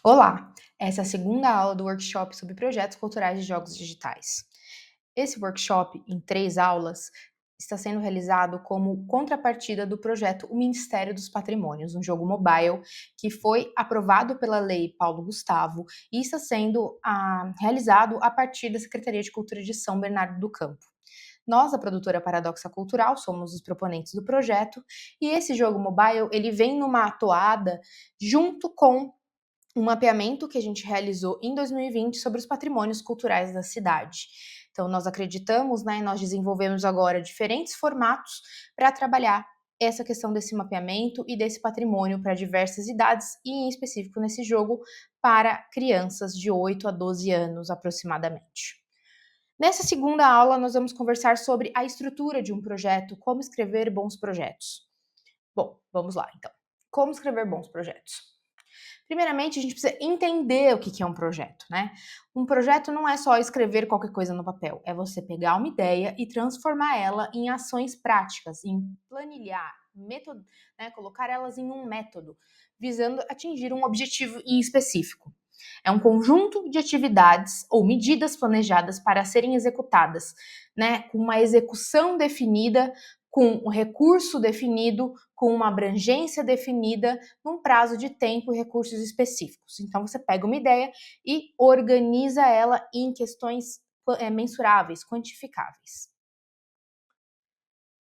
Olá! Essa é a segunda aula do workshop sobre projetos culturais de jogos digitais. Esse workshop, em 3 aulas, está sendo realizado como contrapartida do projeto O Ministério dos Patrimônios, um jogo mobile que foi aprovado pela Lei Paulo Gustavo e está sendo realizado a partir da Secretaria de Cultura de São Bernardo do Campo. Nós, a produtora Paradoxa Cultural, somos os proponentes do projeto e esse jogo mobile ele vem numa toada junto com um mapeamento que a gente realizou em 2020 sobre os patrimônios culturais da cidade. Então, nós acreditamos, nós desenvolvemos agora diferentes formatos para trabalhar essa questão desse mapeamento e desse patrimônio para diversas idades e, em específico, nesse jogo, para crianças de 8 a 12 anos aproximadamente. Nessa segunda aula, nós vamos conversar sobre a estrutura de um projeto, como escrever bons projetos. Bom, vamos lá então. Como escrever bons projetos? Primeiramente, a gente precisa entender o que é um projeto, né? Um projeto não é só escrever qualquer coisa no papel, é você pegar uma ideia e transformar ela em ações práticas, em planilhar, colocar elas em um método, visando atingir um objetivo em específico. É um conjunto de atividades ou medidas planejadas para serem executadas, com uma execução definida, com um recurso definido, com uma abrangência definida, num prazo de tempo e recursos específicos. Então, você pega uma ideia e organiza ela em questões mensuráveis, quantificáveis.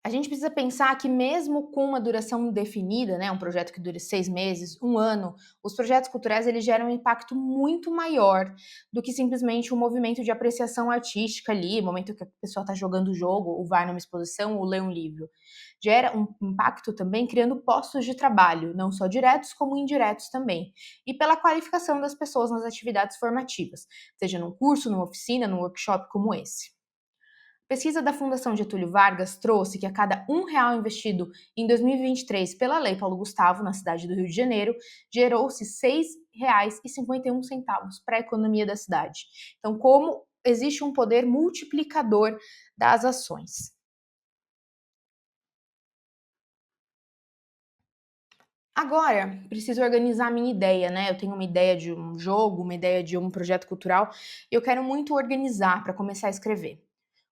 A gente precisa pensar que mesmo com uma duração definida, um projeto que dure 6 meses, 1 ano, os projetos culturais eles geram um impacto muito maior do que simplesmente um movimento de apreciação artística ali, o momento que a pessoa está jogando o jogo, ou vai numa exposição, ou lê um livro. Gera um impacto também criando postos de trabalho, não só diretos como indiretos também, e pela qualificação das pessoas nas atividades formativas, seja num curso, numa oficina, num workshop como esse. Pesquisa da Fundação Getúlio Vargas trouxe que a cada R$ 1 investido em 2023 pela Lei Paulo Gustavo, na cidade do Rio de Janeiro, gerou-se R$ 6,51 para a economia da cidade. Então, como existe um poder multiplicador das ações. Agora, preciso organizar a minha ideia, Eu tenho uma ideia de um jogo, uma ideia de um projeto cultural, e eu quero muito organizar para começar a escrever.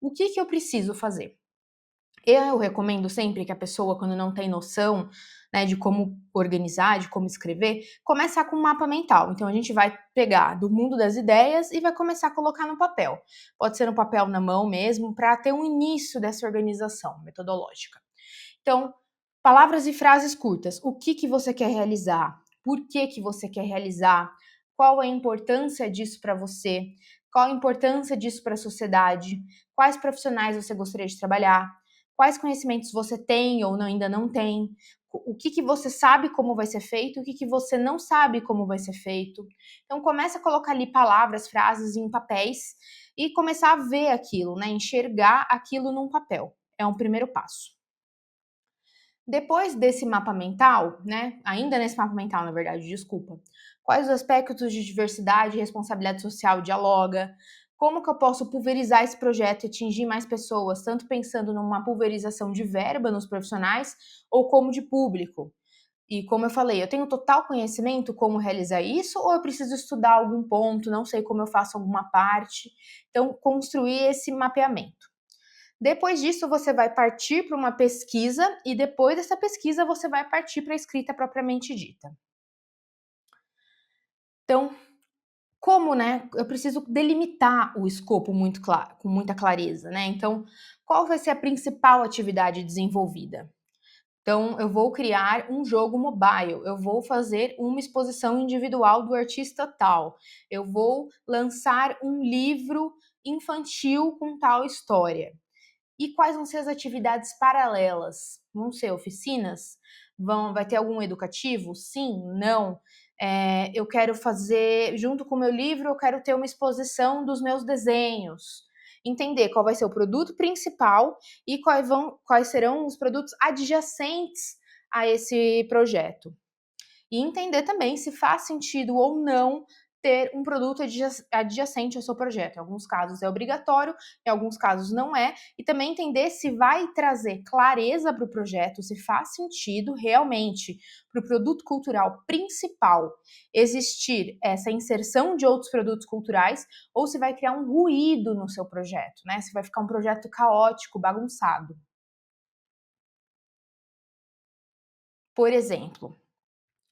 O que eu preciso fazer? Eu recomendo sempre que a pessoa, quando não tem noção, de como organizar, de como escrever, começar com um mapa mental. Então a gente vai pegar do mundo das ideias e vai começar a colocar no papel. Pode ser no papel na mão mesmo, para ter um início dessa organização metodológica. Então, palavras e frases curtas. O que você quer realizar? Por que você quer realizar? Qual a importância disso para você? Qual a importância disso para a sociedade? Quais profissionais você gostaria de trabalhar? Quais conhecimentos você tem ou ainda não tem? O que você sabe como vai ser feito, o que você não sabe como vai ser feito. Então começa a colocar ali palavras, frases em papéis e começar a ver aquilo, enxergar aquilo num papel. É um primeiro passo. Depois desse mapa mental, ainda nesse mapa mental, na verdade, desculpa, quais os aspectos de diversidade e responsabilidade social dialoga? Como que eu posso pulverizar esse projeto e atingir mais pessoas, tanto pensando numa pulverização de verba nos profissionais ou como de público? E como eu falei, eu tenho total conhecimento como realizar isso ou eu preciso estudar algum ponto, não sei como eu faço alguma parte? Então, construir esse mapeamento. Depois disso, você vai partir para uma pesquisa e depois dessa pesquisa você vai partir para a escrita propriamente dita. Então, como, eu preciso delimitar o escopo muito claro, com muita clareza, Então, qual vai ser a principal atividade desenvolvida? Então, eu vou criar um jogo mobile, eu vou fazer uma exposição individual do artista tal, eu vou lançar um livro infantil com tal história. E quais vão ser as atividades paralelas? Vão ser oficinas? Vai ter algum educativo? Sim? Não? Eu quero fazer, junto com o meu livro, eu quero ter uma exposição dos meus desenhos. Entender qual vai ser o produto principal e quais serão os produtos adjacentes a esse projeto. E entender também se faz sentido ou não ter um produto adjacente ao seu projeto. Em alguns casos é obrigatório, em alguns casos não é, e também entender se vai trazer clareza para o projeto, se faz sentido realmente para o produto cultural principal existir essa inserção de outros produtos culturais ou se vai criar um ruído no seu projeto, né? Se vai ficar um projeto caótico, bagunçado. Por exemplo,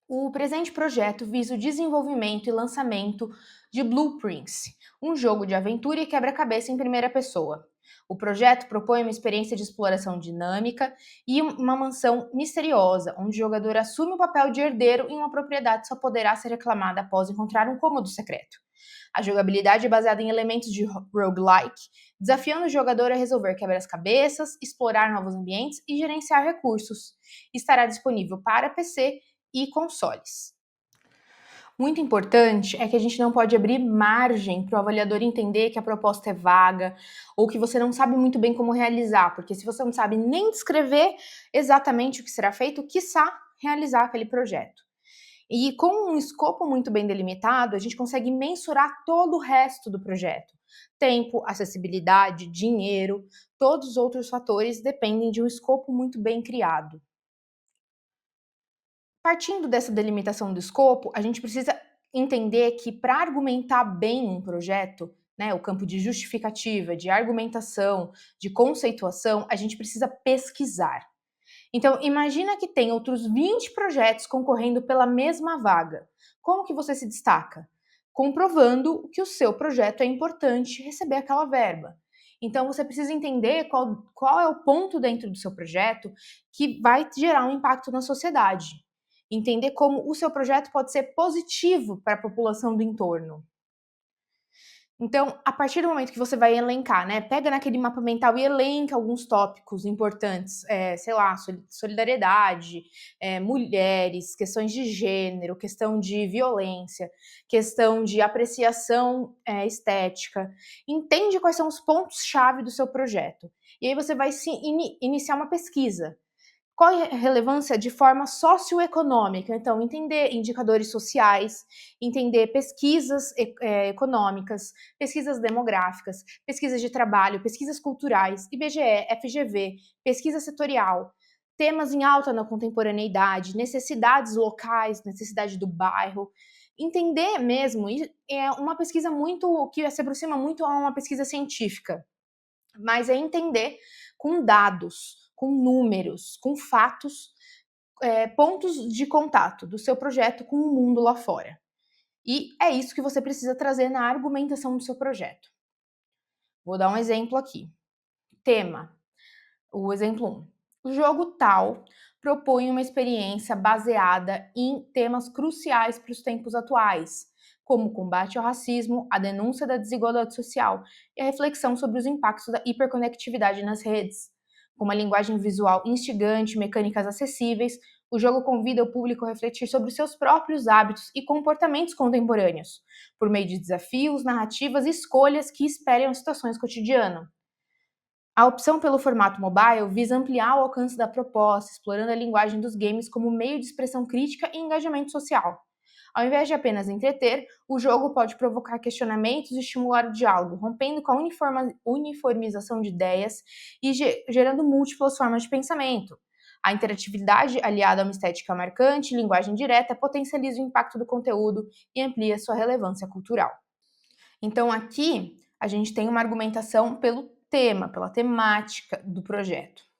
o presente projeto visa o desenvolvimento e lançamento de Blueprints, um jogo de aventura e quebra-cabeça em primeira pessoa. O projeto propõe uma experiência de exploração dinâmica e uma mansão misteriosa, onde o jogador assume o papel de herdeiro em uma propriedade que só poderá ser reclamada após encontrar um cômodo secreto. A jogabilidade é baseada em elementos de roguelike, desafiando o jogador a resolver quebra-cabeças, explorar novos ambientes e gerenciar recursos. Estará disponível para PC e consoles. Muito importante é que a gente não pode abrir margem para o avaliador entender que a proposta é vaga ou que você não sabe muito bem como realizar, porque se você não sabe nem descrever exatamente o que será feito, quiçá realizar aquele projeto. E com um escopo muito bem delimitado, a gente consegue mensurar todo o resto do projeto. Tempo, acessibilidade, dinheiro, todos os outros fatores dependem de um escopo muito bem criado. Partindo dessa delimitação do escopo, a gente precisa entender que para argumentar bem um projeto, né, o campo de justificativa, de argumentação, de conceituação, a gente precisa pesquisar. Então, imagina que tem outros 20 projetos concorrendo pela mesma vaga. Como que você se destaca? Comprovando que o seu projeto é importante receber aquela verba. Então, você precisa entender qual é o ponto dentro do seu projeto que vai gerar um impacto na sociedade. Entender como o seu projeto pode ser positivo para a população do entorno. Então, a partir do momento que você vai elencar, né, pega naquele mapa mental e elenca alguns tópicos importantes, sei lá, solidariedade, mulheres, questões de gênero, questão de violência, questão de apreciação estética. Entende quais são os pontos-chave do seu projeto. E aí você vai iniciar uma pesquisa. Qual é a relevância de forma socioeconômica? Então, entender indicadores sociais, entender pesquisas econômicas, pesquisas demográficas, pesquisas de trabalho, pesquisas culturais, IBGE, FGV, pesquisa setorial, temas em alta na contemporaneidade, necessidades locais, necessidade do bairro. Entender mesmo, é uma pesquisa muito que se aproxima muito a uma pesquisa científica, mas é entender com dados, com números, com fatos, pontos de contato do seu projeto com o mundo lá fora. E é isso que você precisa trazer na argumentação do seu projeto. Vou dar um exemplo aqui. Tema. O exemplo 1. O jogo tal propõe uma experiência baseada em temas cruciais para os tempos atuais, como o combate ao racismo, a denúncia da desigualdade social e a reflexão sobre os impactos da hiperconectividade nas redes. Com uma linguagem visual instigante, mecânicas acessíveis, o jogo convida o público a refletir sobre os seus próprios hábitos e comportamentos contemporâneos, por meio de desafios, narrativas e escolhas que espelham situações cotidianas. A opção pelo formato mobile visa ampliar o alcance da proposta, explorando a linguagem dos games como meio de expressão crítica e engajamento social. Ao invés de apenas entreter, o jogo pode provocar questionamentos e estimular o diálogo, rompendo com a uniformização de ideias e gerando múltiplas formas de pensamento. A interatividade, aliada a uma estética marcante e linguagem direta, potencializa o impacto do conteúdo e amplia sua relevância cultural. Então, aqui, a gente tem uma argumentação pelo tema, pela temática do projeto.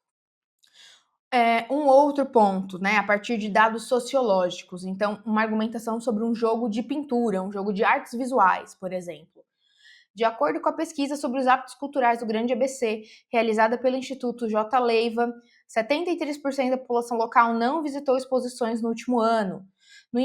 Um outro ponto, né, a partir de dados sociológicos, então uma argumentação sobre um jogo de pintura, um jogo de artes visuais, por exemplo. De acordo com a pesquisa sobre os hábitos culturais do Grande ABC, realizada pelo Instituto J. Leiva, 73% da população local não visitou exposições no último ano. No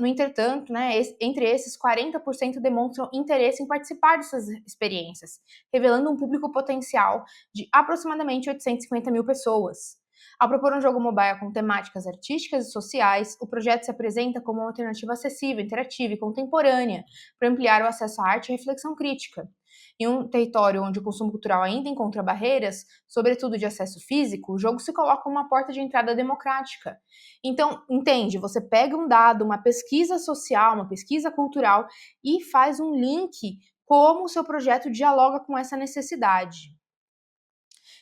entretanto, né, entre esses, 40% demonstram interesse em participar dessas experiências, revelando um público potencial de aproximadamente 850 mil pessoas. Ao propor um jogo mobile com temáticas artísticas e sociais, o projeto se apresenta como uma alternativa acessível, interativa e contemporânea para ampliar o acesso à arte e reflexão crítica. Em um território onde o consumo cultural ainda encontra barreiras, sobretudo de acesso físico, o jogo se coloca como uma porta de entrada democrática. Então, entende? Você pega um dado, uma pesquisa social, uma pesquisa cultural e faz um link como o seu projeto dialoga com essa necessidade.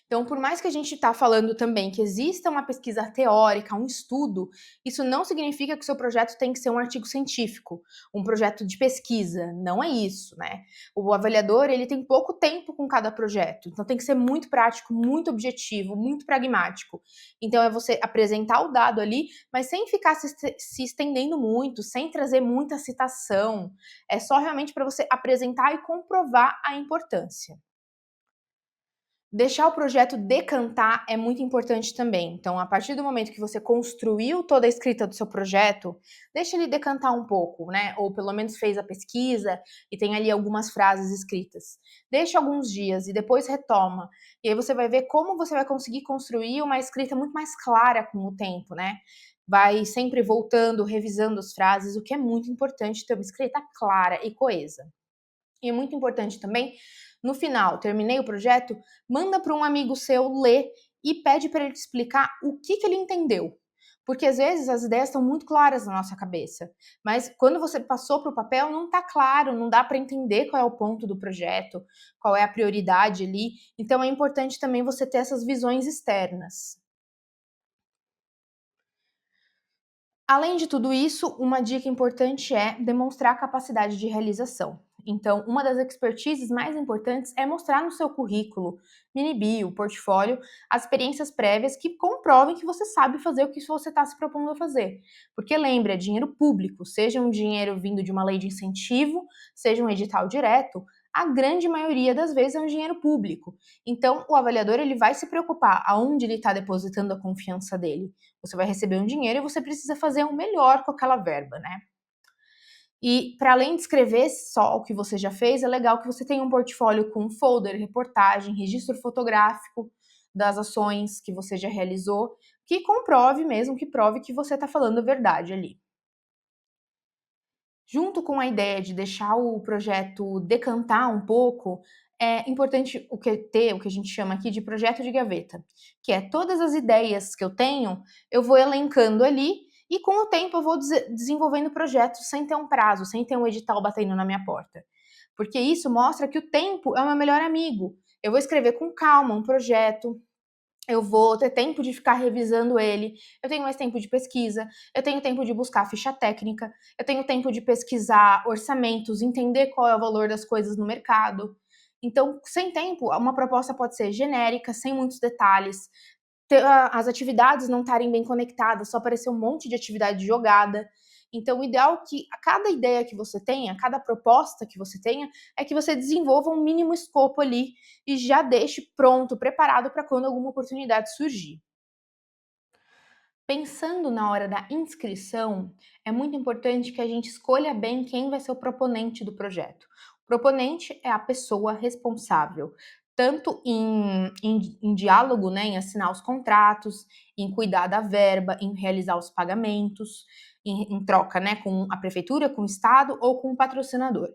Então, por mais que a gente está falando também que exista uma pesquisa teórica, um estudo, isso não significa que o seu projeto tem que ser um artigo científico, um projeto de pesquisa. Não é isso, né? O avaliador, ele tem pouco tempo com cada projeto, então tem que ser muito prático, muito objetivo, muito pragmático. Então, é você apresentar o dado ali, mas sem ficar se estendendo muito, sem trazer muita citação. É só realmente para você apresentar e comprovar a importância. Deixar o projeto decantar é muito importante também. Então, a partir do momento que você construiu toda a escrita do seu projeto, deixa ele decantar um pouco, né? Ou pelo menos fez a pesquisa e tem ali algumas frases escritas. Deixa alguns dias e depois retoma. E aí você vai ver como você vai conseguir construir uma escrita muito mais clara com o tempo, né? Vai sempre voltando, revisando as frases, o que é muito importante ter uma escrita clara e coesa. E é muito importante também, no final, terminei o projeto, manda para um amigo seu ler e pede para ele te explicar o que ele entendeu. Porque às vezes as ideias estão muito claras na nossa cabeça, mas quando você passou para o papel não está claro, não dá para entender qual é o ponto do projeto, qual é a prioridade ali. Então é importante também você ter essas visões externas. Além de tudo isso, uma dica importante é demonstrar capacidade de realização. Então, uma das expertises mais importantes é mostrar no seu currículo, mini bio, portfólio, as experiências prévias que comprovem que você sabe fazer o que você está se propondo a fazer. Porque lembre, é dinheiro público, seja um dinheiro vindo de uma lei de incentivo, seja um edital direto, a grande maioria das vezes é um dinheiro público. Então, o avaliador ele vai se preocupar aonde ele está depositando a confiança dele. Você vai receber um dinheiro e você precisa fazer o melhor com aquela verba, né? E para além de escrever só o que você já fez, é legal que você tenha um portfólio com folder, reportagem, registro fotográfico das ações que você já realizou, que comprove mesmo, que prove que você está falando a verdade ali. Junto com a ideia de deixar o projeto decantar um pouco, é importante ter o que a gente chama aqui de projeto de gaveta, que é todas as ideias que eu tenho, eu vou elencando ali e com o tempo eu vou desenvolvendo projetos sem ter um prazo, sem ter um edital batendo na minha porta. Porque isso mostra que o tempo é o meu melhor amigo. Eu vou escrever com calma um projeto, eu vou ter tempo de ficar revisando ele, eu tenho mais tempo de pesquisa, eu tenho tempo de buscar ficha técnica, eu tenho tempo de pesquisar orçamentos, entender qual é o valor das coisas no mercado. Então, sem tempo, uma proposta pode ser genérica, sem muitos detalhes, as atividades não estarem bem conectadas, só aparecer um monte de atividade jogada. Então, o ideal é que a cada ideia que você tenha, cada proposta que você tenha, é que você desenvolva um mínimo escopo ali e já deixe pronto, preparado para quando alguma oportunidade surgir. Pensando na hora da inscrição, é muito importante que a gente escolha bem quem vai ser o proponente do projeto. O proponente é a pessoa responsável, tanto em diálogo, né, em assinar os contratos, em cuidar da verba, em realizar os pagamentos, em troca, né, com a prefeitura, com o estado ou com o patrocinador.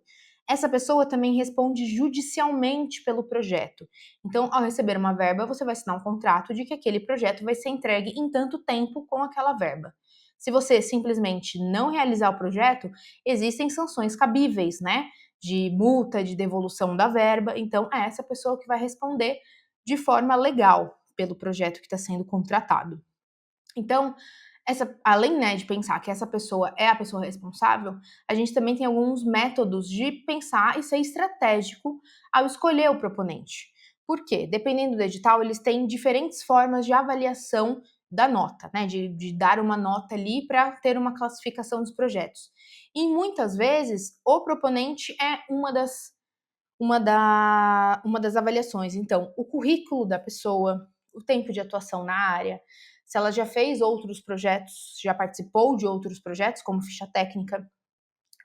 Essa pessoa também responde judicialmente pelo projeto. Então, ao receber uma verba, você vai assinar um contrato de que aquele projeto vai ser entregue em tanto tempo com aquela verba. Se você simplesmente não realizar o projeto, existem sanções cabíveis, né? De multa, de devolução da verba. Então, é essa pessoa que vai responder de forma legal pelo projeto que está sendo contratado. Então, além, né, de pensar que essa pessoa é a pessoa responsável, a gente também tem alguns métodos de pensar e ser estratégico ao escolher o proponente. Por quê? Dependendo do edital, eles têm diferentes formas de avaliação da nota, né? De dar uma nota ali para ter uma classificação dos projetos. E muitas vezes o proponente é uma das avaliações. Então, o currículo da pessoa, o tempo de atuação na área, se ela já fez outros projetos, já participou de outros projetos, como ficha técnica,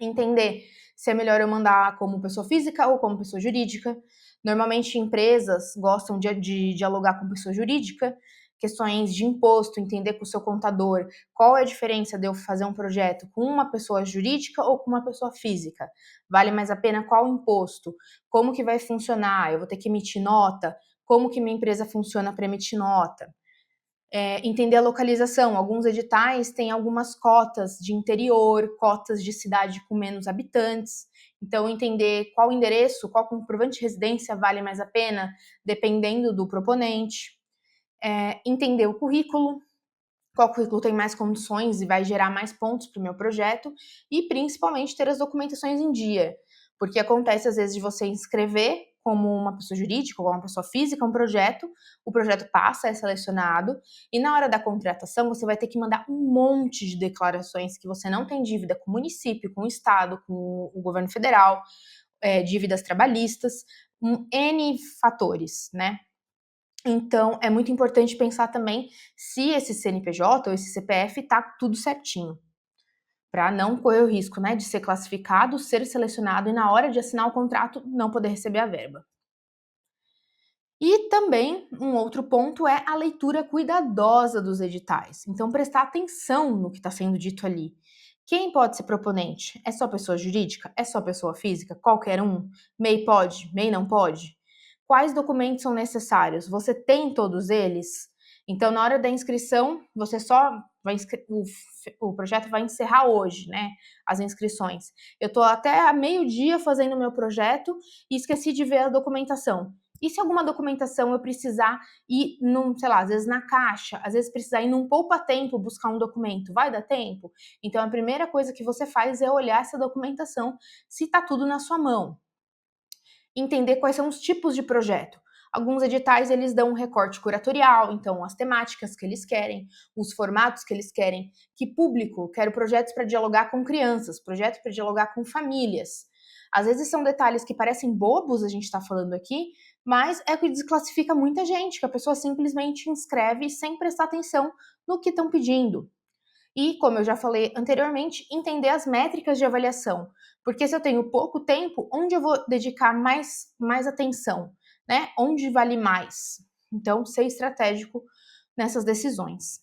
entender se é melhor eu mandar como pessoa física ou como pessoa jurídica. Normalmente, empresas gostam de dialogar com pessoa jurídica, questões de imposto, entender com o seu contador qual é a diferença de eu fazer um projeto com uma pessoa jurídica ou com uma pessoa física. Vale mais a pena qual imposto? Como que vai funcionar? Eu vou ter que emitir nota? Como que minha empresa funciona para emitir nota? Entender a localização. Alguns editais têm algumas cotas de interior, cotas de cidade com menos habitantes. Então, entender qual endereço, qual comprovante de residência vale mais a pena, dependendo do proponente. Entender o currículo, qual currículo tem mais condições e vai gerar mais pontos para o meu projeto. E, principalmente, ter as documentações em dia. Porque acontece, às vezes, de você inscrever como uma pessoa jurídica ou uma pessoa física um projeto, o projeto passa, é selecionado, e na hora da contratação você vai ter que mandar um monte de declarações que você não tem dívida com o município, com o estado, com o governo federal, dívidas trabalhistas, N fatores, né? Então, é muito importante pensar também se esse CNPJ ou esse CPF está tudo certinho, para não correr o risco, né, de ser classificado, ser selecionado e na hora de assinar o contrato não poder receber a verba. E também um outro ponto é a leitura cuidadosa dos editais. Então, prestar atenção no que está sendo dito ali. Quem pode ser proponente? É só pessoa jurídica? É só pessoa física? Qualquer um? MEI pode? MEI não pode? Quais documentos são necessários? Você tem todos eles? Então, na hora da inscrição, você só vai o projeto vai encerrar hoje, né? As inscrições. Eu estou até a meio-dia fazendo o meu projeto e esqueci de ver a documentação. E se alguma documentação eu precisar ir num, sei lá, às vezes na caixa, às vezes precisar ir num poupa-tempo buscar um documento, vai dar tempo? Então a primeira coisa que você faz é olhar essa documentação, se está tudo na sua mão. Entender quais são os tipos de projeto. Alguns editais eles dão um recorte curatorial, então as temáticas que eles querem, os formatos que eles querem, que público, quero projetos para dialogar com crianças, projetos para dialogar com famílias. Às vezes são detalhes que parecem bobos a gente está falando aqui, mas é o que desclassifica muita gente, que a pessoa simplesmente inscreve sem prestar atenção no que estão pedindo. E, como eu já falei anteriormente, entender as métricas de avaliação. Porque se eu tenho pouco tempo, onde eu vou dedicar mais atenção? Né? Onde vale mais? Então, ser estratégico nessas decisões.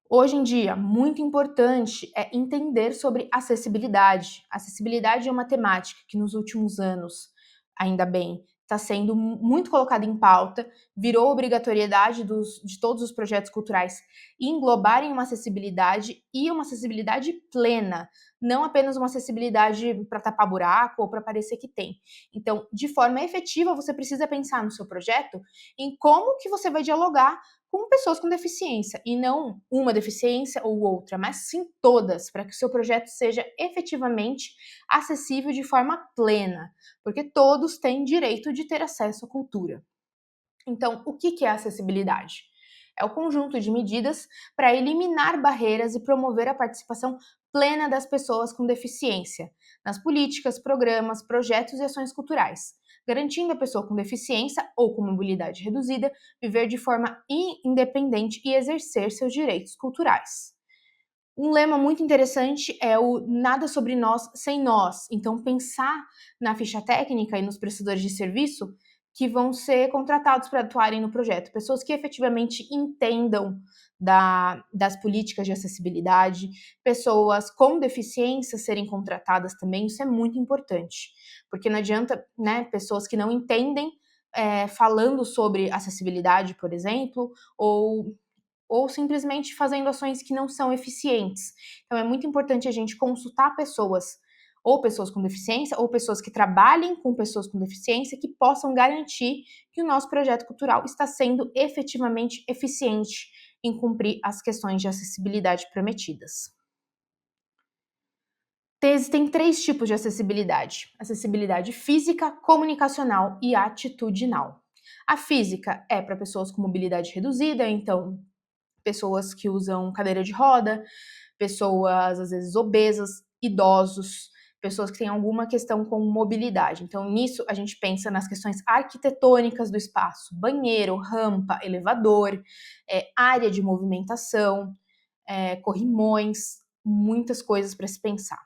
Hoje em dia, muito importante é entender sobre acessibilidade. Acessibilidade é uma temática que nos últimos anos, ainda bem, está sendo muito colocada em pauta, virou obrigatoriedade de todos os projetos culturais englobarem uma acessibilidade e uma acessibilidade plena, não apenas uma acessibilidade para tapar buraco ou para parecer que tem. Então, de forma efetiva, você precisa pensar no seu projeto em como que você vai dialogar com pessoas com deficiência, e não uma deficiência ou outra, mas sim todas, para que o seu projeto seja efetivamente acessível de forma plena, porque todos têm direito de ter acesso à cultura. Então, o que é acessibilidade? É o conjunto de medidas para eliminar barreiras e promover a participação plena das pessoas com deficiência nas políticas, programas, projetos e ações culturais, garantindo a pessoa com deficiência ou com mobilidade reduzida viver de forma independente e exercer seus direitos culturais. Um lema muito interessante é o nada sobre nós sem nós. Então, pensar na ficha técnica e nos prestadores de serviço que vão ser contratados para atuarem no projeto. Pessoas que efetivamente entendam das políticas de acessibilidade, pessoas com deficiência serem contratadas também, isso é muito importante. Porque não adianta, né, pessoas que não entendem falando sobre acessibilidade, por exemplo, ou simplesmente fazendo ações que não são eficientes. Então é muito importante a gente consultar pessoas, ou pessoas com deficiência, ou pessoas que trabalhem com pessoas com deficiência, que possam garantir que o nosso projeto cultural está sendo efetivamente eficiente em cumprir as questões de acessibilidade prometidas. Existem 3 tipos de acessibilidade: acessibilidade física, comunicacional e atitudinal. A física é para pessoas com mobilidade reduzida, então pessoas que usam cadeira de roda, pessoas às vezes obesas, idosos, pessoas que têm alguma questão com mobilidade. Então, nisso a gente pensa nas questões arquitetônicas do espaço: banheiro, rampa, elevador, área de movimentação, corrimões, muitas coisas para se pensar.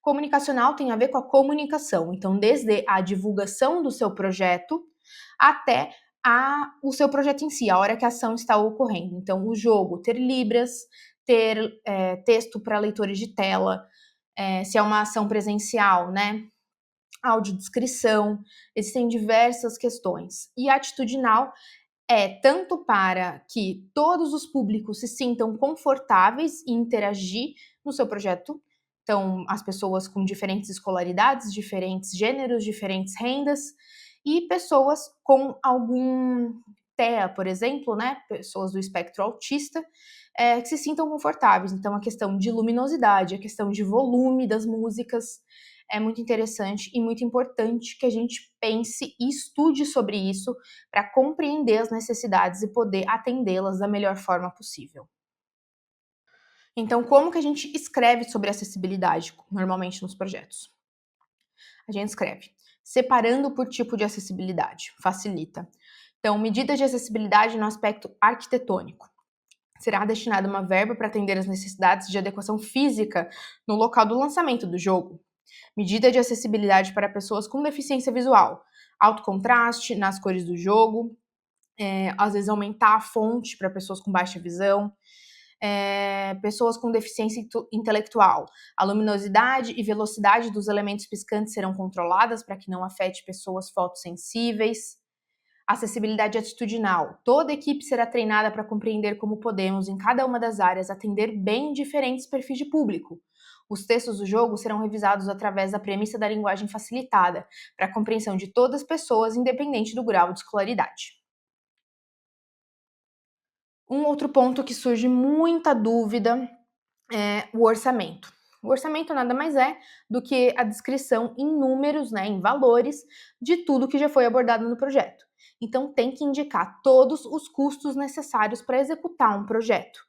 Comunicacional tem a ver com a comunicação, então, desde a divulgação do seu projeto até o seu projeto em si, a hora que a ação está ocorrendo. Então, o jogo, ter libras, ter texto para leitores de tela, se é uma ação presencial, né? Audiodescrição, existem diversas questões. E atitudinal é tanto para que todos os públicos se sintam confortáveis em interagir no seu projeto, então as pessoas com diferentes escolaridades, diferentes gêneros, diferentes rendas, e pessoas com algum TEA, por exemplo, né, pessoas do espectro autista, que se sintam confortáveis. Então a questão de luminosidade, a questão de volume das músicas, é muito interessante e muito importante que a gente pense e estude sobre isso para compreender as necessidades e poder atendê-las da melhor forma possível. Então, como que a gente escreve sobre acessibilidade normalmente nos projetos? A gente escreve separando por tipo de acessibilidade, facilita. Então, medidas de acessibilidade no aspecto arquitetônico. Será destinada uma verba para atender as necessidades de adequação física no local do lançamento do jogo. Medida de acessibilidade para pessoas com deficiência visual. Alto contraste nas cores do jogo, às vezes aumentar a fonte para pessoas com baixa visão, pessoas com deficiência intelectual. A luminosidade e velocidade dos elementos piscantes serão controladas para que não afete pessoas fotossensíveis. Acessibilidade atitudinal. Toda equipe será treinada para compreender como podemos, em cada uma das áreas, atender bem diferentes perfis de público. Os textos do jogo serão revisados através da premissa da linguagem facilitada, para a compreensão de todas as pessoas, independente do grau de escolaridade. Um outro ponto que surge muita dúvida é o orçamento. O orçamento nada mais é do que a descrição em números, né, em valores, de tudo que já foi abordado no projeto. Então, tem que indicar todos os custos necessários para executar um projeto.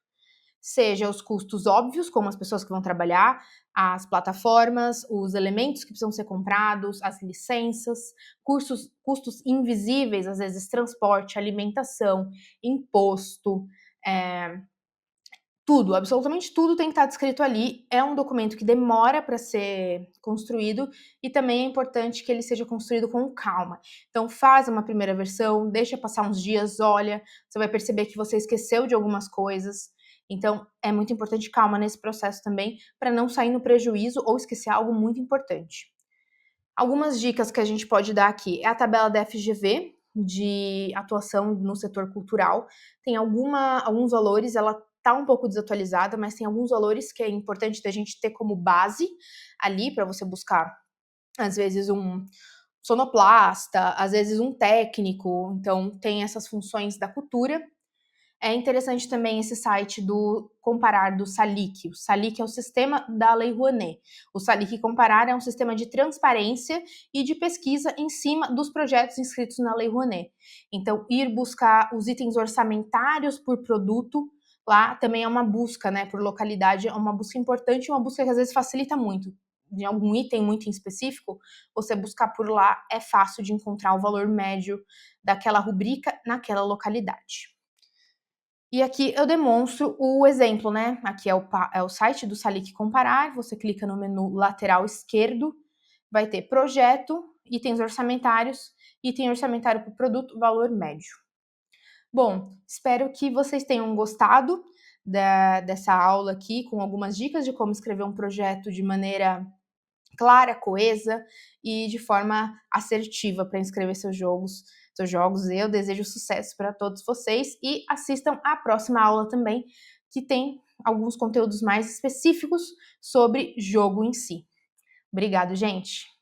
Seja os custos óbvios, como as pessoas que vão trabalhar, as plataformas, os elementos que precisam ser comprados, as licenças, custos invisíveis, às vezes transporte, alimentação, imposto, é, tudo, absolutamente tudo tem que estar descrito ali. É um documento que demora para ser construído e também é importante que ele seja construído com calma. Então faz uma primeira versão, deixa passar uns dias, olha, você vai perceber que você esqueceu de algumas coisas. Então é muito importante calma nesse processo também, para não sair no prejuízo ou esquecer algo muito importante. Algumas dicas que a gente pode dar aqui é a tabela da FGV de atuação no setor cultural. Tem alguns valores, ela está um pouco desatualizada, mas tem alguns valores que é importante da gente ter como base ali para você buscar, às vezes, um sonoplasta, às vezes um técnico. Então, tem essas funções da cultura. É interessante também esse site do Comparar do Salic. O Salic é o sistema da Lei Rouanet. O Salic Comparar é um sistema de transparência e de pesquisa em cima dos projetos inscritos na Lei Rouanet. Então, ir buscar os itens orçamentários por produto lá também é uma busca, né, por localidade, é uma busca importante, uma busca que às vezes facilita muito. De algum item muito em específico, você buscar por lá é fácil de encontrar o valor médio daquela rubrica naquela localidade. E aqui eu demonstro o exemplo, né? Aqui é o site do Salic Comparar, você clica no menu lateral esquerdo, vai ter projeto, itens orçamentários, item orçamentário para o produto, valor médio. Bom, espero que vocês tenham gostado dessa aula aqui, com algumas dicas de como escrever um projeto de maneira clara, coesa e de forma assertiva para inscrever seus jogos. Eu desejo sucesso para todos vocês e assistam à próxima aula também, que tem alguns conteúdos mais específicos sobre jogo em si. Obrigado, gente!